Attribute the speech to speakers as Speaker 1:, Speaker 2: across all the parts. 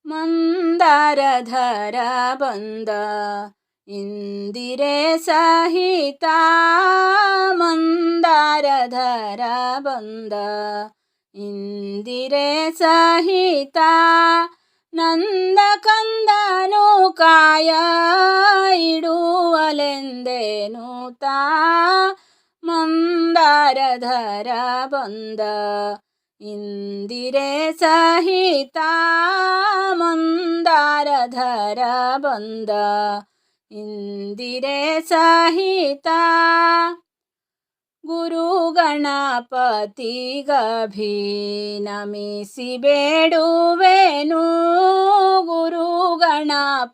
Speaker 1: ಮಂದಾರಧರ ಬಂದ ಇಂದಿರೆ ಸಹಿತ ಮಂದಾರಧರ ಬಂದ ಇಂದಿರೆ ಸಹಿತ ನಂದ ಕಂದನು ಕಾಯ ಇಡುವಲೆಂದೇನು ತಾ ಮಂದಾರಧರ ಬಂದ ಇಂದಿರೆ ಸಹಿತ ಮಂದಾರಧರ ಬಂದ ಇಂದಿರೆ ಸಹಿತ ಗುರು ಗಣಪತಿಗಭಿ ನಮಿಸಿ ಬೇಡುವೆನು ಗುರು ಗಣಪತಿಗಭಿ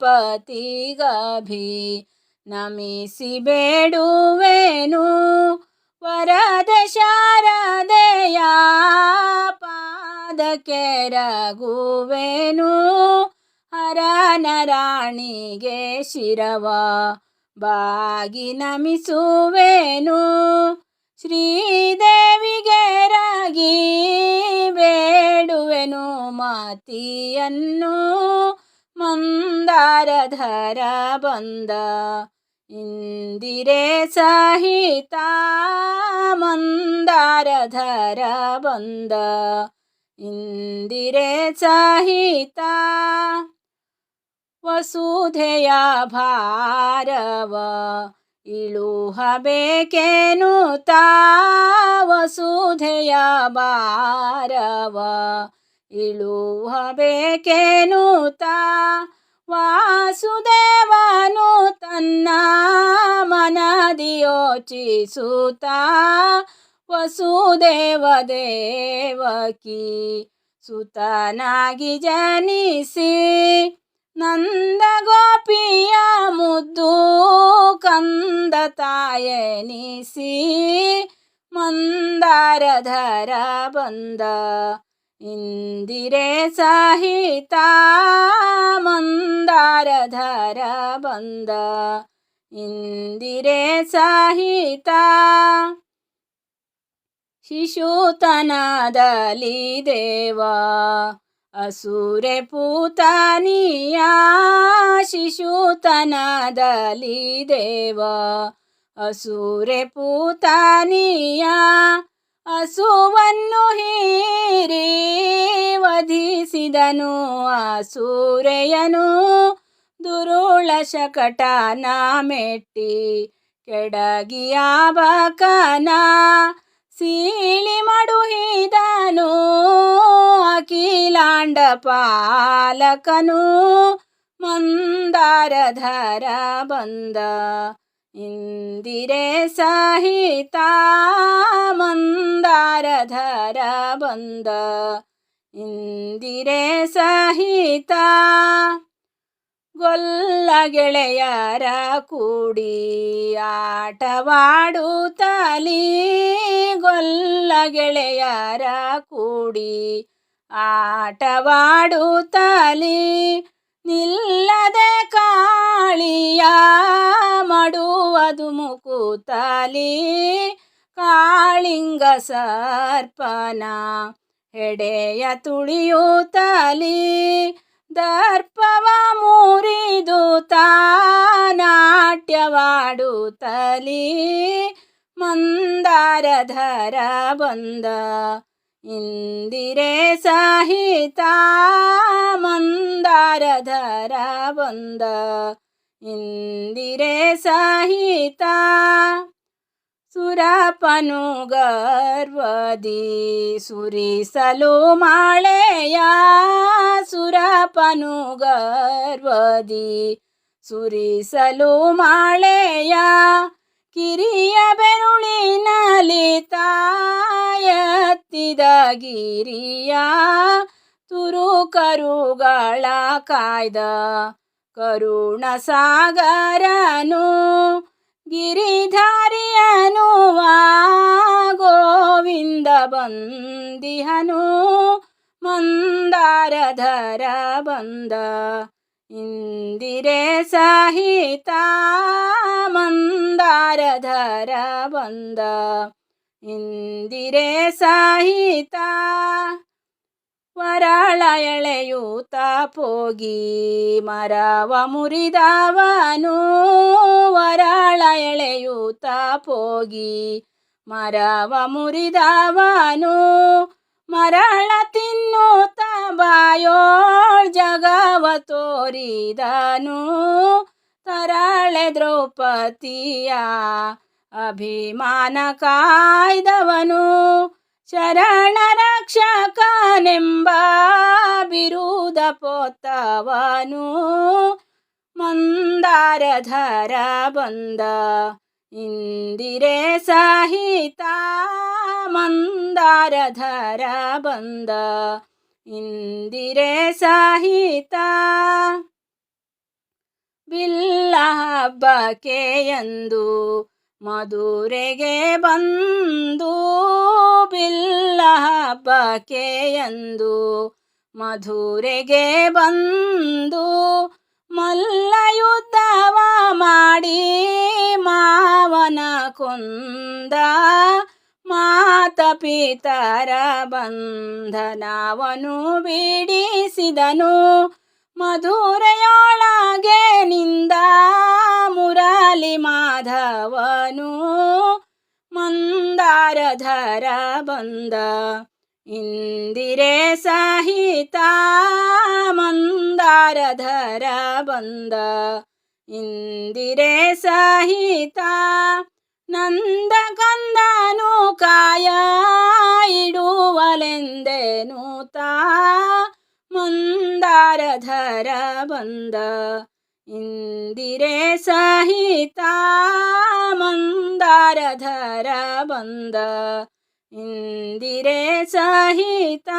Speaker 1: ನಮಿಸಿ ಬೇಡುವೆನು ವರದ ಶಾರದೆಯ ಪಾದಕ್ಕೆ ರಘುವೆನು ಹರನರಾಣಿಗೆ ಶಿರವ ಬಾಗಿ ನಮಿಸುವೆನು ಶ್ರೀದೇವಿಗೆ ರಾಗಿ ಬೇಡುವೆನು ಮಾತಿಯನ್ನು ಮಂದಾರಧರ ಬಂದ ಇಂದಿರೆ ಸಹಿತ ಮಂದಾರಧರ ಬಂದ ಇಂದಿರೆ ಸಹಿತ ವಸುಧೆಯ ಭಾರವ ಇಳುಹಬೇಕೇನು ತಾ ವಸುಧೆಯ ಭಾರವ ಇಳುಹಬೇಕೇನು ತಾ ವಾಸುದೇವನು ತನ್ನ ಮನದಿ ಯೋಚಿಸುತ್ತಾ ವಸುದೇವ ದೇವಕಿ ಸುತನಾಗಿ ಜನಿಸಿ ನಂದ ಗೋಪಿಯ ಮುದ್ದು ಕಂದ ತಾಯನಿಸಿ ಮಂದಾರಧರ ಬಂದ ಇಂದಿರೆ ಸಹಿತ ಮಂದಾರಧರ ಬಂದ ಇಂದಿರೆ ಸಹಿತ ಶಿಶುತನದಲ್ಲಿ ದೇವ ಅಸುರೆ ಪೂತನಿಯ ಶಿಶುತನದಲ್ಲಿ ದೇವ ಅಸುರೆ ಪೂತನಿಯ ಹಸುವನ್ನು ಹೀರಿ ವಧಿಸಿದನು ಅಸುರೆಯನು ದುರುಳ ಶಕಟನ ಮೆಟ್ಟಿ ಕೆಡಗಿಯ ಬಕನ ಸೀಳಿ ಮಡುಹಿದನು ಅಖಿಲಾಂಡ ಪಾಲಕನು ಮಂದಾರಧರ ಬಂದ ಇಂದಿರೆ ಸಹಿತ ಮಂದಾರಧರ ಬಂದ ಇಂದಿರೆ ಸಹಿತ ಗೊಲ್ಲ ಗೆಳೆಯರ ಕೂಡಿ ಆಟವಾಡುತ್ತಲಿ ಗೊಲ್ಲ ಗೆಳೆಯರ ಕೂಡಿ ಆಟವಾಡುತ್ತಲಿ ನಿಲ್ಲದೆ ಕಾಳಿಯ ಮಡುವುದು ಮುಕುತಲಿ ಕಾಳಿಂಗ ಸರ್ಪನ ಹೆಡೆಯ ತುಳಿಯುತ್ತಲಿ ದರ್ಪವ ಮುರಿದು ನಾಟ್ಯವಾಡುತ್ತಲಿ ಮಂದಾರಧರ ಬಂದ ಇಂದಿರೆ ಸಹಿತ ಮಂದಾರಧರ ಬಂದ ಇಂದಿರೆ ಸಹಿತ ಸುರಪನು ಗರ್ವದಿ ಸುರಿಸಲು ಮಾಳೆಯ ಸುರಪನು ಗರ್ವದಿ ಸುರಿಸಲು ಮಾಳೆಯ ಕಿರಿಯ ಬೆರುಳಿನಲ್ಲಿ ತಾಯತ್ತಿದ ಗಿರಿಯ ತುರುಕರುಗಳ ಕಾಯ್ದ ಕರುಣ ಸಾಗರನು ಗಿರಿಧಾರಿಯನು ಗೋವಿಂದ ಬಂದಿಹನು ಮಂದಾರಧರ ಬಂದ ಇಂದಿರೆ ಸಹಿತ ಮಂದಾರಧರ ಬಂದ ಇಂದಿರೆ ಸಹಿತ ವರಾಳ ಎಳೆಯೂತ ಪೋಗಿ ಮರವ ಮುರಿದವನು. ವರಾಳ ಎಳೆಯೂತ ಪೋಗಿ ಮರವ ಮುರಿದವನು. ಮರಳ ತಿನ್ನುತ್ತ ಬಾಯೋಳ್ ಜಗವ ತೋರಿದನು. ತರಾಳೆ ದ್ರೌಪದಿಯ ಅಭಿಮಾನ ಕಾಯ್ದವನು. ಶರಣ ರಕ್ಷಕನೆಂಬ ಬಿರುದ ಪೊತ್ತವನು. ಮಂದಾರಧರ ಬಂದ ಇಂದಿರೆ ಸಹಿತ. ಮಂದಾರಧರ ಬಂದ ಇಂದಿರೆ ಸಹಿತ. ಬಿಲ್ಲ ಹಬ್ಬಕ್ಕೆ ಎಂದು ಮಧುರೆಗೆ ಬಂದು. ಬಿಲ್ಲ ಹಬ್ಬಕ್ಕೆ ಎಂದು ಮಧುರೆಗೆ ಬಂದು. ಮಲ್ಲ ಯುದ್ಧವ ಮಾಡಿ ಮಾವನ ಕೊಂದ. ಮಾತ ಪಿತರ ಬಂಧನವನು ಬಿಡಿಸಿದನು. ಮಧುರೆಯೊಳಗೆ ನಿಂದ ಮುರಳಿ ಮಾಧವನು. ಮಂದಾರಧರ ಬಂದ ಇಂದಿರೆ ಸಹಿತ. ಮಂದಾರಧರ ಬಂದ ಇಂದಿರೆ ಸಹಿತ. ನಂದ ಕಂದನು ಕಾಯ ಇಡುವಲೆಂದೆನುತ. ಮಂದಾರಧರ ಬಂದ ಇಂದಿರೆ ಸಹಿತ. ಮಂದಾರಧರ ಬಂದ ಇಂದಿರೆ ಸಹಿತ.